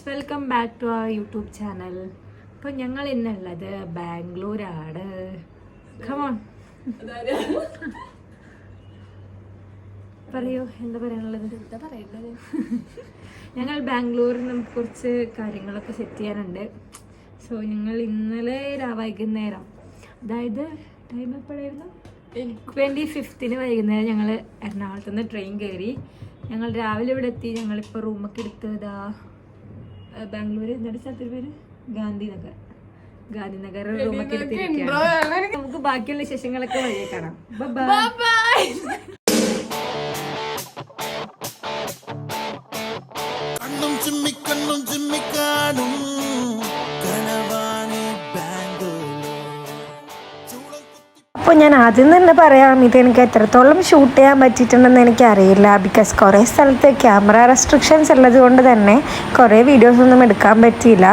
Welcome back to our YouTube channel. അപ്പോൾ ഞങ്ങൾ ഇന്നുള്ളത് ബാംഗ്ലൂരാണ്. കമോൺ പറയൂ, എന്താ പറയാനുള്ളത്? ഞങ്ങൾ ബാംഗ്ലൂരിൽ നമുക്ക് കുറച്ച് കാര്യങ്ങളൊക്കെ സെറ്റ് ചെയ്യാനുണ്ട്. സോ ഞങ്ങൾ ഇന്നലെ വൈകുന്നേരം, അതായത് ടൈം എപ്പോഴായിരുന്നു, 25 വൈകുന്നേരം ഞങ്ങൾ എറണാകുളത്ത് നിന്ന് ട്രെയിൻ കയറി. ഞങ്ങൾ രാവിലെ ഇവിടെ എത്തി. ഞങ്ങളിപ്പോൾ റൂമൊക്കെ എടുത്തതാ ബാംഗ്ലൂർ, എന്നിട്ട് സ്ഥലത്തിന് പേര് ഗാന്ധിനഗർ റൂമൊക്കെ എടുത്തിരിക്കുകയാണ്. നമുക്ക് ബാക്കിയുള്ള വിശേഷങ്ങളൊക്കെ വഴിയെ കാണാം. ബൈ. അപ്പോൾ ഞാൻ ആദ്യം തന്നെ പറയാം, ഇതെനിക്ക് എത്രത്തോളം ഷൂട്ട് ചെയ്യാൻ പറ്റിയിട്ടുണ്ടെന്ന് എനിക്കറിയില്ല. ബിക്കോസ് കുറേ സ്ഥലത്ത് ക്യാമറ റെസ്ട്രിക്ഷൻസ് ഉള്ളത് കൊണ്ട് തന്നെ കുറേ വീഡിയോസൊന്നും എടുക്കാൻ പറ്റിയില്ല.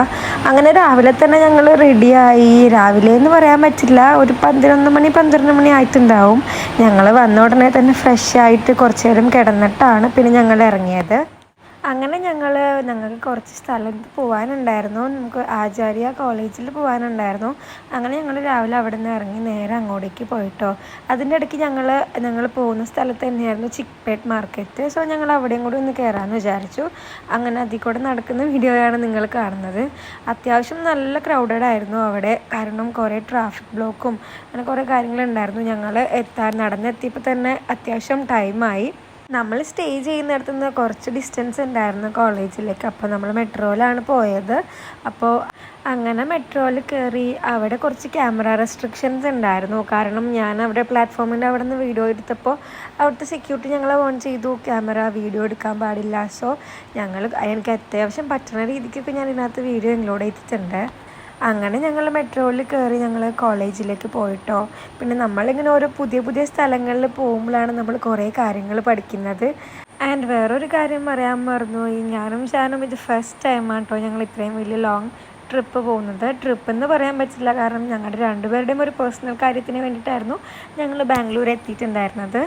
അങ്ങനെ രാവിലെ തന്നെ ഞങ്ങൾ റെഡിയായി. രാവിലെ എന്ന് പറയാൻ പറ്റില്ല, ഒരു 12 മണി ആയിട്ടുണ്ടാവും. ഞങ്ങൾ വന്ന ഉടനെ തന്നെ ഫ്രഷ് ആയിട്ട് കുറച്ച് നേരം കിടന്നിട്ടാണ് പിന്നെ ഞങ്ങൾ ഇറങ്ങിയത്. അങ്ങനെ ഞങ്ങൾക്ക് കുറച്ച് സ്ഥലത്ത് പോകാനുണ്ടായിരുന്നു. നമുക്ക് ആചാര്യ കോളേജിൽ പോകാനുണ്ടായിരുന്നു. അങ്ങനെ ഞങ്ങൾ രാവിലെ അവിടെ നിന്ന് ഇറങ്ങി നേരെ അങ്ങോട്ടേക്ക് പോയിട്ടോ. അതിൻ്റെ ഇടയ്ക്ക് ഞങ്ങൾ പോകുന്ന സ്ഥലത്ത് തന്നെയായിരുന്നു ചിക്പേട്ട് മാർക്കറ്റ്. സോ ഞങ്ങൾ അവിടെയും കൂടി ഒന്ന് കയറാമെന്ന് വിചാരിച്ചു. അങ്ങനെ അതിൽ കൂടെ നടക്കുന്ന വീഡിയോയാണ് നിങ്ങൾ കാണുന്നത്. അത്യാവശ്യം നല്ല ക്രൗഡഡ് ആയിരുന്നു അവിടെ, കാരണം കുറേ ട്രാഫിക് ബ്ലോക്കും അങ്ങനെ കുറേ കാര്യങ്ങളുണ്ടായിരുന്നു. ഞങ്ങൾ നടന്നെത്തിയപ്പോൾ തന്നെ അത്യാവശ്യം ടൈമായി. നമ്മൾ സ്റ്റേ ചെയ്യുന്നിടത്തു നിന്ന് കുറച്ച് ഡിസ്റ്റൻസ് ഉണ്ടായിരുന്നു കോളേജിലേക്ക്. അപ്പോൾ നമ്മൾ മെട്രോയിലാണ് പോയത്. അപ്പോൾ അങ്ങനെ മെട്രോയിൽ കയറി. അവിടെ കുറച്ച് ക്യാമറ റെസ്ട്രിക്ഷൻസ് ഉണ്ടായിരുന്നു, കാരണം ഞാൻ അവിടെ പ്ലാറ്റ്ഫോമിൻ്റെ അവിടെ നിന്ന് വീഡിയോ എടുത്തപ്പോൾ അവിടുത്തെ സെക്യൂരിറ്റി ഞങ്ങളെ ഓൺ ചെയ്തു, ക്യാമറ വീഡിയോ എടുക്കാൻ പാടില്ല. സോ എനിക്ക് അത്യാവശ്യം പറ്റുന്ന രീതിക്കൊക്കെ ഞാൻ ഇതിനകത്ത് വീഡിയോ ഇൻക്ലൂഡ് ചെയ്തിട്ടുണ്ട്. അങ്ങനെ ഞങ്ങൾ മെട്രോയിൽ കയറി ഞങ്ങൾ കോളേജിലേക്ക് പോയിട്ടോ. പിന്നെ നമ്മളിങ്ങനെ ഓരോ പുതിയ സ്ഥലങ്ങളിൽ പോകുമ്പോഴാണ് നമ്മൾ കുറേ കാര്യങ്ങൾ പഠിക്കുന്നത്. ആൻഡ് വേറൊരു കാര്യം പറയാൻ മറന്നു, ഞാനും ഷാനും ഇത് ഫസ്റ്റ് ടൈമാണ് കേട്ടോ ഞങ്ങൾ ഇത്രയും വലിയ ലോങ് ട്രിപ്പ് പോകുന്നത്. ട്രിപ്പ് എന്ന് പറയാൻ പറ്റില്ല, കാരണം ഞങ്ങളുടെ രണ്ടുപേരുടെയും ഒരു പേഴ്സണൽ കാര്യത്തിന് വേണ്ടിയിട്ടായിരുന്നു ഞങ്ങൾ ബാംഗ്ലൂർ എത്തിയിട്ടുണ്ടായിരുന്നത്.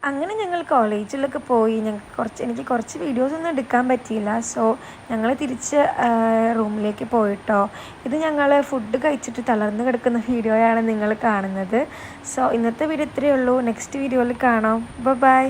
അങ്ങനെ ഞങ്ങൾ കോളേജിലൊക്കെ പോയി. എനിക്ക് കുറച്ച് വീഡിയോസൊന്നും എടുക്കാൻ പറ്റിയില്ല. സോ ഞങ്ങൾ തിരിച്ച് റൂമിലേക്ക് പോയിട്ടോ. ഇത് ഞങ്ങൾ ഫുഡ് കഴിച്ചിട്ട് തളർന്ന് കിടക്കുന്ന വീഡിയോയാണ് നിങ്ങൾ കാണുന്നത്. സോ ഇന്നത്തെ വീഡിയോ ഇത്രയേ ഉള്ളൂ. നെക്സ്റ്റ് വീഡിയോയിൽ കാണാം. ബൈ.